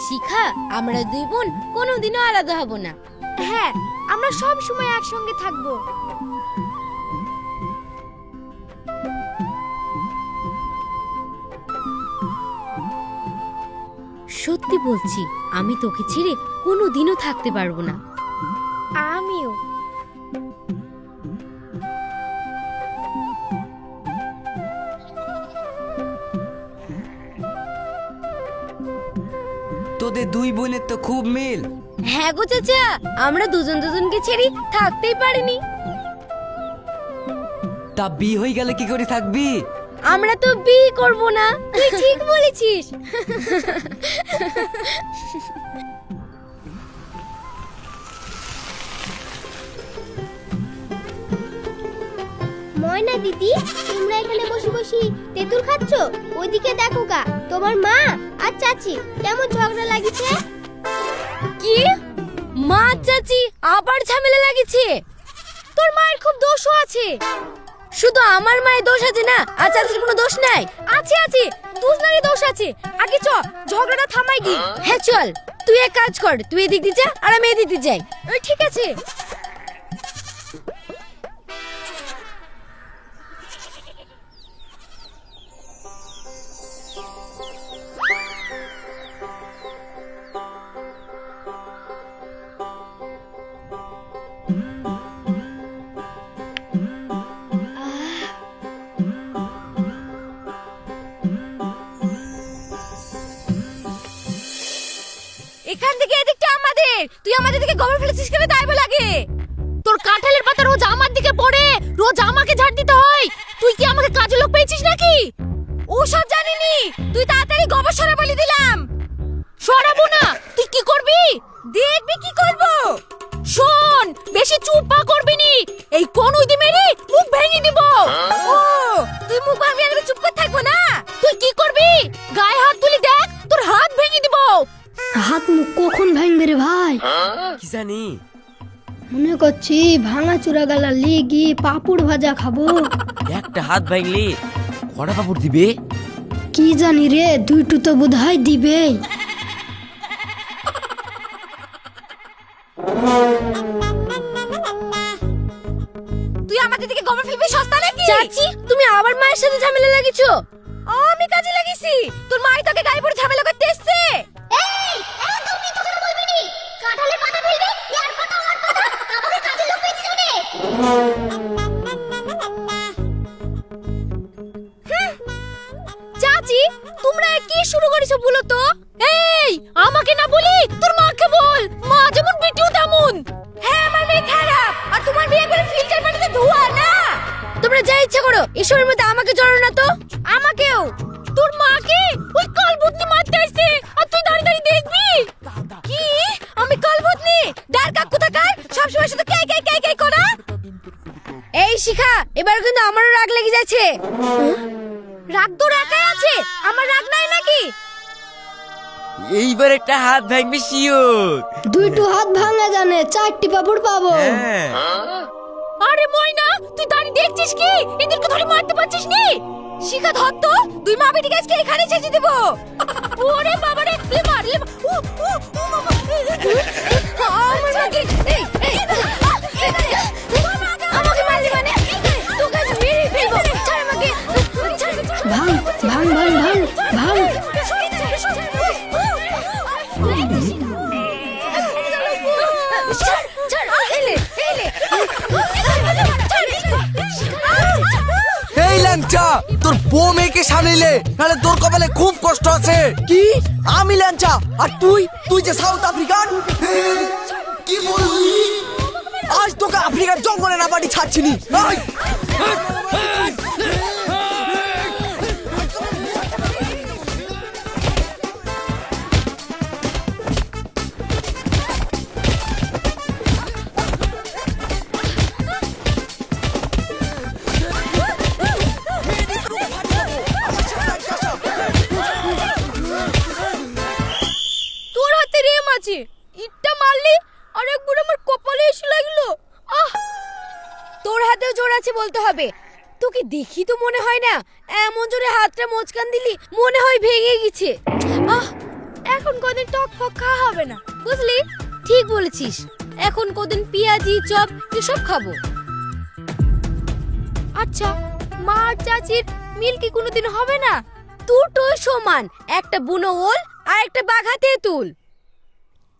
শিখা, আমরা দুই বোন কোনোদিনও আলাদা হব না। হ্যাঁ, আমরা সব সময় একসঙ্গে থাকবো। সত্যি বলছি, আমি তোকে ছেড়ে কোনোদিনও থাকতে পারবো না। আমিও। তোদের দুই বোনের তো খুব মিল। হ্যাঁ গো চাচা, আমরা দুজন দুজনকে ছেড়ে থাকতেই পারিনি। তা বিয়ে হয়ে গেলে কি করে থাকবি? আমরা তো বিয়ে করব না। তুই ঠিক বলেছিস। ময়না দিদি, তোমরা এখানে বসে বসে তেঁতুল খাচ্ছ? ওইদিকে দেখো গা, তোমার মা আর চাচি কেমন ঝগড়া লাগিছে। কি? মা চাচি আবার ঝামেলা লাগিছে? তোর মায়ের খুব দোষও আছে। শুধু আমার মায়ের দোষ আছে না, আর চাচির কোনো দোষ নাই? আছে আছে, দুজনেরই দোষ আছে। আগে চ, ঝগড়াটা থামাই গি। হ্যাঁ চল, তুই এক কাজ কর, তুই এদিক দিয়ে যা আর আমি এদিক দিয়ে যাই। ঠিক আছে। এখান থেকে এদিকটা আমাদের। তুই আমাদের দিকে গোবর ফেলেছিস কেন তাই লাগে? তোর কাঁঠালের পাতা রোজ আমার দিকে পড়ে, রোজ আমাকে ঝাড় দিতে হয়। তুই কি আমাকে কাজে লোক পেয়েছিস নাকি? ওসব জানিনি, তুই তাড়াতাড়ি গোবর সরা বলে দিলাম। সরাবো না। তুই কি করবি? দেখবি কি করব। শোন, বেশি চুপা করবি নি। এই কোন উইদি মেরে মুখ ভেঙে দিব। ও, তুই মুখ ভাঙবি আর আমি চুপ করে থাকবো না? তুই কি করবি? গায়ে হাত তুলি দেখ, তোর হাত ভেঙে দিব। হাত মুখ কখন ভাঙবে রে ভাই? কি জানি, মনে করছি ভাঙা চূড়া গালা লিগি পাপুড় ভাজা খাবো। একটা হাত ভাঙলি কড়া পাপড় দিবে। কি জানি রে, দুইটু তো বোধহয় দিবে। তুই আমাদের দিকে গোবর ফেলবি সস্তা নাকি? চাচি, তুমি আবার মায়ের সাথে ঝামেলা লাগিছো? আমি কাজে লাগিয়েছি, তোর মাই তোকে গায়ে পড়ে ঝামেলা করতে এসেছে। এই, একদম তুই তোকে বলবি নি। কাঁঠালের পাতা ফেলবি, ইয়ার পাতা ওর পাতা, আমাকে কাজে লোক পেয়েছিস রে। চাচি, তোমরা কি শুরু করেছো বলো তো? এই, আমাকে না বলি তোর মাকে বল। মা যেমন বিটিও তেমন। হ্যাঁ, আমার মেয়ে খারাপ, আর তোমার মেয়ে একবারে ফিল্টার পানিতে ধোয়া না। তোমরা যা ইচ্ছা করো, এসবের মধ্যে আমাকে জড়ানো না তো। আমাকেও। তোর মাকে ওই কালবুতনি মারতে আসছে, আর তুই দাঁড়িয়ে দাঁড়িয়ে দেখবি। কি? আমি কলবুতনি? ডার কাক কোথাকার, সব সময় শুধু কাই কাই কাই কাই করা। এই শিখা, এবার কিন্তু আমারও রাগ লেগে যাচ্ছে। রাগ তো রাগাই আছে, আমার রাগ নাই নাকি? এইবার একটা হাত ভাঙবি শিওর। দুইটু হাত ভাঙা জানে, চারটি পাপুড় পাবো। হ্যাঁ, আরে ময়না, তুই দাঁড়িয়ে দেখছিস কি? এদেরকে ধরে মারতে পারছিস নি? শিখা ধর তো, দুই মা বেটি গাছকে এখানে ছেঁচে দেবো। ওরে বাবা রে, লে মার লে মার। ও বাবা। আমার মাকে, এই এই আমাকে মারলি মানে? তোকে আজ মেরে ফেলবো। ছাড় আমাকে, ছাড়, ছাড়। ভাঙ ভাঙ ভাঙ ভাঙ ভাঙ। ছাড়, ছাড়, এলে, এলে। এই ল্যাংচা, তোর বউ মেয়েকে সামলিলে, নাহলে তোর কপালে খুব কষ্ট আছে। কি? আমি ল্যাংচা আর তুই তুই যে সাউথ আফ্রিকান? কি বললি? আজ তোকে আফ্রিকার জঙ্গলে না বাড়ি ছাড়ছিনি। তোর হাতে রেম আছে, ইটটা মারলি আর একবার আমার কপালে এসে লাগলো। আহ, তোর হাতেও জোর আছে বলতে হবে। তোকে দেখি তো মনে হয় না, এমন জোরে হাতটা মোচকান দিলি মনে হয় ভেঙে গেছে। আহ, এখন কদিন টক ফক খাওয়া হবে না, বুঝলি? ঠিক বলেছিস, এখন কদিন পেঁয়াজি চপ এসব খাবো। আচ্ছা, মা আর চাচির মিল কি কোনোদিন হবে না? দুটো সমান, একটা বুনো ওল আর একটা বাঘা তেঁতুল।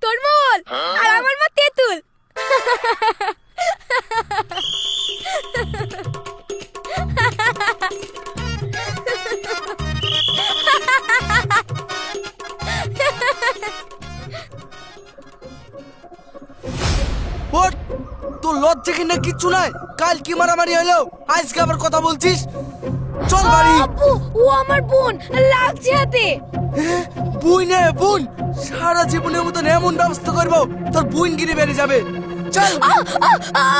তোর মোল আর আমার মা তেঁতুল। ওঠ, তোর লজ্জা কিনা কিচ্ছু নাই। কাল কি মারামারি হলো, আজকে আবার কথা বলছিস? চল বাড়ি। আব্বু, ও আমার বোন, লাগছে হাতে। বুই নে বুন, সারা জীবনের মতন এমন ব্যবস্থা করবো তোর বুইন গিরি বেড়ে যাবে। চল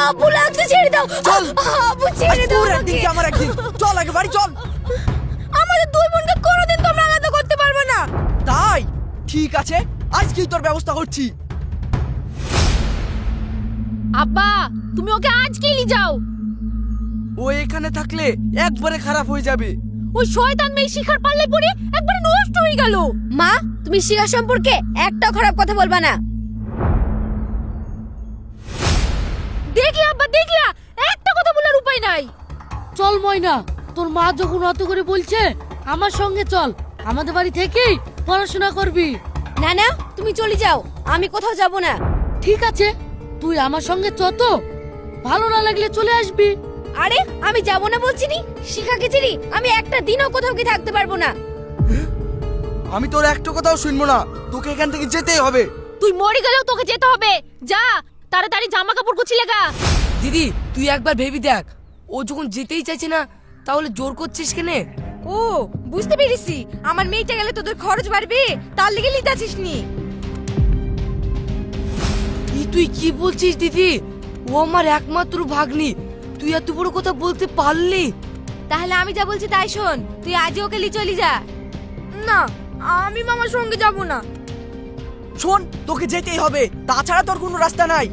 আব্বু, লাগছে, ছেড়ে দাও। চল। আব্বু, ছেড়ে দাও তোর একদিন কি আমার একদিন। চল আগে বাড়ি চল। আমাদের দুই বোনকে কোনোদিন তোমরা আলাদা করতে পারবে না। তাই ঠিক আছে, আজকেই তোর ব্যবস্থা করছি। আব্বা, তুমি ওকে আজকেই নিয়ে যাও। ও এখানে থাকলে একবারে খারাপ হয়ে যাবে। ওই শয়তান মেয়ে শিখার পাল্লে পড়ে একবারে নষ্ট হয়ে গেল। মা, তুমি শিখা সম্পর্কে একটা খারাপ কথা বলবা না। দেখলা আব্বা, দেখলা, একটা কথা বলার উপায় নাই। চল ময়না, তোর মা যখন অত করে বলছে আমার সঙ্গে চল, আমাদের বাড়ি থেকেই পড়াশোনা করবি। না না, তুমি চলে যাও, আমি কোথাও যাব না। ঠিক আছে, তুই আমার সঙ্গে চ তো, ভালো না লাগলে চলে আসবি। আরে আমি যাব না বলছিনি, শিখাকে ছেড়ে আমি একটা দিনও কোথাও কি থাকতে পারবো না। আমি তোর একটা কথাও শুনবো না, তোকে এখান থেকে যেতেই হবে। তুই মরে গেলেও তোকে যেতে হবে। যা, তাড়াতাড়ি জামা কাপড় গুছিয়ে লাগা। দিদি তুই একবার ভেবে দেখ, ও যখন যেতেই চাইছে না তাহলে জোর করছিস কেনে? ও, বুঝতে পেরেছি, আমার মেয়েটা গেলে তোদের খরচ বাড়বে, তার লেগে লিতাছিস নি। তুই কি বলছিস দিদি? ও আমার একমাত্র ভাগ্নি, তুই এত বড় কথা বলতে পারলি? তাহলে আমি যা বলছি তাই শোন, তুই আজই ওকে নিয়ে চলে যা। না, আমি মামার সঙ্গে যাব না। শোন, তোকে যেতেই হবে, তাছাড়া তোর কোনো রাস্তা নাই।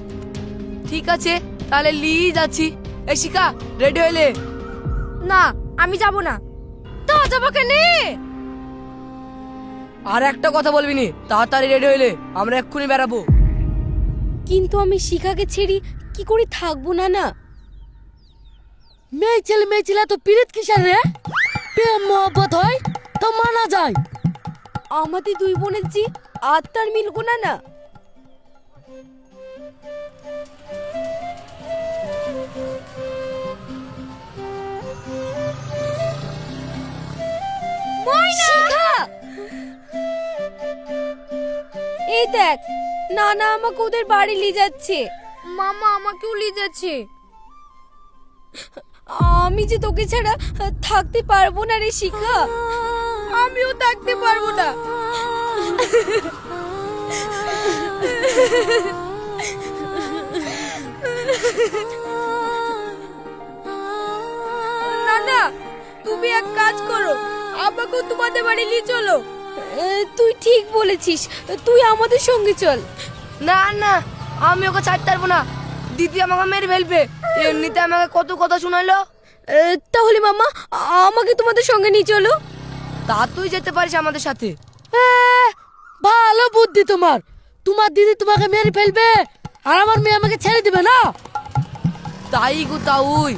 ঠিক আছে, তাহলে লিয়ে যাচ্ছি। এই শিখা, রেডি হইলে? না, আমি যাব না। তা যাবো কেনে? আর একটা কথা বলবি নি, তাড়াতাড়ি রেডি হইলে, আমরা এক্ষুনি বেরাবো। কিন্তু আমি শিখাকে ছেড়ে কি করে থাকবো না? না, মেয়ে ছেলে তো পিরিত কিসের রে? প্রেম মহব্বত হয় তো মানা যায়। আমাদের দুই বোনের যে আত্মার মিলবো না। না, শিখা, এই দেখ, নানা আমাকে ওদের বাড়ি নিয়ে যাচ্ছে। মামা আমাকেও নিয়ে যাচ্ছে। আমি যে তোকে ছাড়া থাকতে পারবো না রে শিখা। আমিও থাকতে পারবো না। নানা, তুমি এক কাজ করো, আমাকেও তোমাদের বাড়ি নিয়ে চলো। তুই ঠিক বলেছিস, তুই আমাদের সঙ্গে চল। না না, আমি ওকে ছাড়তে পারবো না, দিদি আমাকে মেরে ফেলবে। এমনিতে আমাকে কত কথা শোনালো। তাহলে মামা, আমাকে তোমাদের সঙ্গে নিয়ে চলো। তা তুই যেতে পারিস আমাদের সাথে। ভালো বুদ্ধি তোমার। তোমার দিদি তোমাকে মেরে ফেলবে আর আমার মেয়ে আমাকে ছেড়ে দিবে না। তাই গো তাই,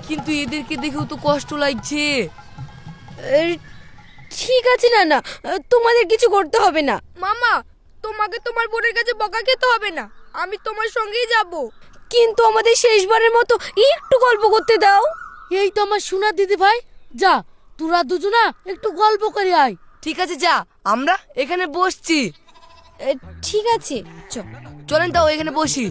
কিন্তু এদেরকে দেখেও তো কষ্ট লাগছে। ঠিক আছে নানা, তোমাদের কিছু করতে হবে না। মামা, তোমাকে তোমার বোনের কাছে বকা খেতে হবে না, আমি তোমার সঙ্গেই যাব। কিন্তু আমাদের শেষবারের মতো একটু গল্প করতে দাও। এই তো আমার সোনা দিদি ভাই, যা তোরা দুজনা একটু গল্প করে আয়। ঠিক আছে, যা, আমরা এখানে বসছি। ঠিক আছে, চলেন তাও এখানে বসি।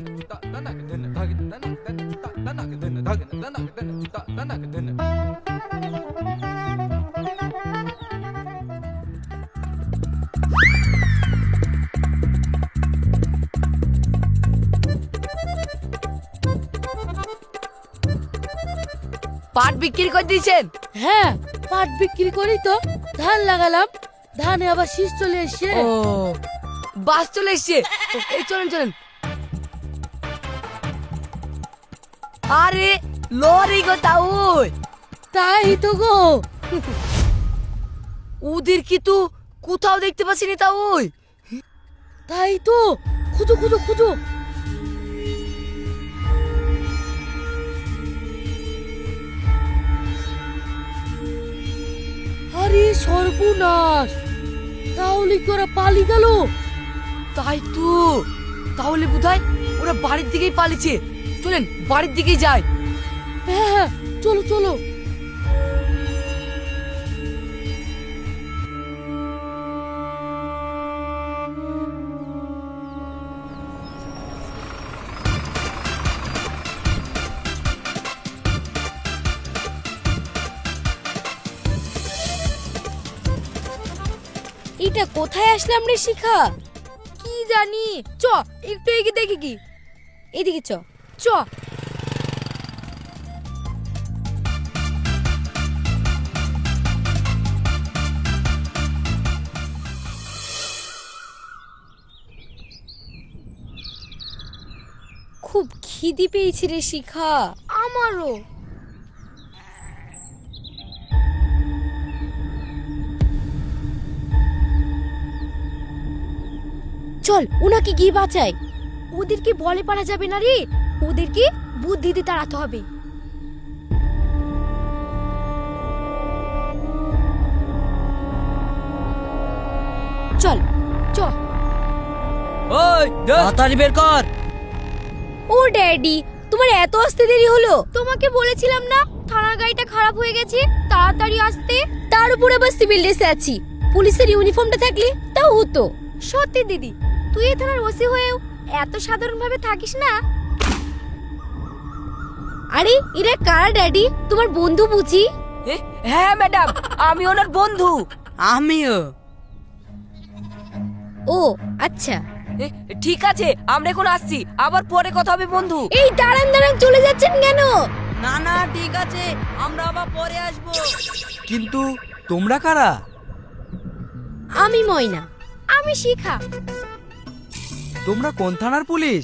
পাট বিক্রি করে দিয়েছেন? হ্যাঁ, পাট বিক্রি করি তো ধান লাগালাম, ধানে আবার শীষ চলে এসছে। ও, বাস চলে এসছে। এই চলেন চলেন। আরে লরি গো তাই, তাই তো গো। ওদের কি তো কোথাও দেখতে পাচ্ছি না তাই। তাই তো, খুঁজো খুঁজো খুঁজো। আরে সর্বনাশ, তাহলে কি ওরা পালিয়ে গেল? তাই তো, তাহলে বোধহয় ওরা বাড়ির দিকেই পালিয়েছে। চলেন বাড়ির দিকেই যাই। হ্যাঁ হ্যাঁ, চলো চলো। এটা কোথায় আসলাম রে শিখা? কি জানি, চ একটু এগিয়ে দেখি কি। এদিকে চ চ। খুব খিদে পেয়েছে রে শিখা। আমারও। চল ওনাকে গিয়ে বাঁচাই। ওদেরকে বলে পারা যাবে না রে, ওদেরকে বুদ্ধিতে তাড়াতে হবে। চল চ। ওই তাড়াতাড়ি বের কর। ও ড্যাডি, তোমার এত আসতে দেরি হলো? তোমাকে বলেছিলাম না থানার গাড়িটা খারাপ হয়ে গেছে, তাড়াতাড়ি আসতে। তার উপরে আবার সিভিল ড্রেসে আছি, পুলিশের ইউনিফর্মটা থাকলে তাও হতো। সত্যি দিদি, তুই এই থানার ওসি হয়েও এত সাধারণভাবে থাকিস না। আরে এরা কারা ড্যাডি? তোমার বন্ধু বুঝি? হ্যাঁ ম্যাডাম, আমি ওনার বন্ধু। আমিও। ও আচ্ছা, ঠিক আছে, আমরা এখন আসছি, আবার পরে কথা হবে বন্ধু। এই দাঁড়ান দাঁড়ান, চলে যাচ্ছেন কেন? না না ঠিক আছে, আমরা আবার পরে আসবো। কিন্তু তোমরা কারা? আমি ময়না। আমি শিখা। তোমরা কোন থানার পুলিশ?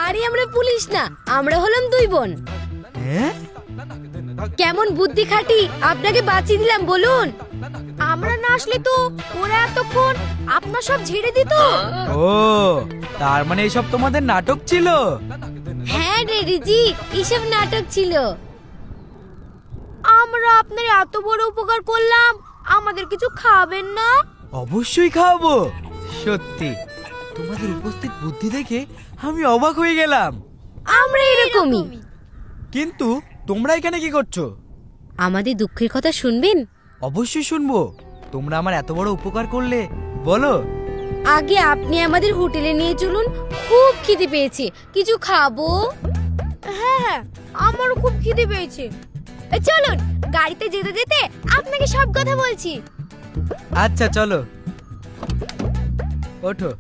আরে আমরা পুলিশ না, আমরা হলাম দুই বোন। হ্যাঁ? কেমন বুদ্ধি খাটি আপনাকে বাঁচিয়ে দিলাম বলুন। আমরা না আসলে তো ওরা এতক্ষণ আপনার সব ঝেড়ে দিত। ও, তার মানে এইসব তোমাদের নাটক ছিল? হ্যাঁ ড্যাডিজি, এসব নাটক ছিল। আমরা আপনার এত বড় উপকার করলাম, আমাদের কিছু খাবেন না? অবশ্যই খাওয়াবো। সত্যি তোমাদের উপস্থিত বুদ্ধি দেখে আমি অবাক হয়ে গেলাম। আমরা এরকমই। কিন্তু তোমরা এখানে কি করছো? আমাদের দুঃখের কথা শুনবেন? অবশ্যই শুনবো। তোমরা আমার এত বড় উপকার করলে, বলো। আগে আপনি আমাদের হোটেলে নিয়ে চলুন, খুব খিদে পেয়েছে, কিছু খাবো। হ্যাঁ হ্যাঁ, আমারও খুব খিদে পেয়েছে। চলুন, গাড়িতে যেতে যেতে আপনাকে সব কথা বলছি। আচ্ছা চলো, ওঠো।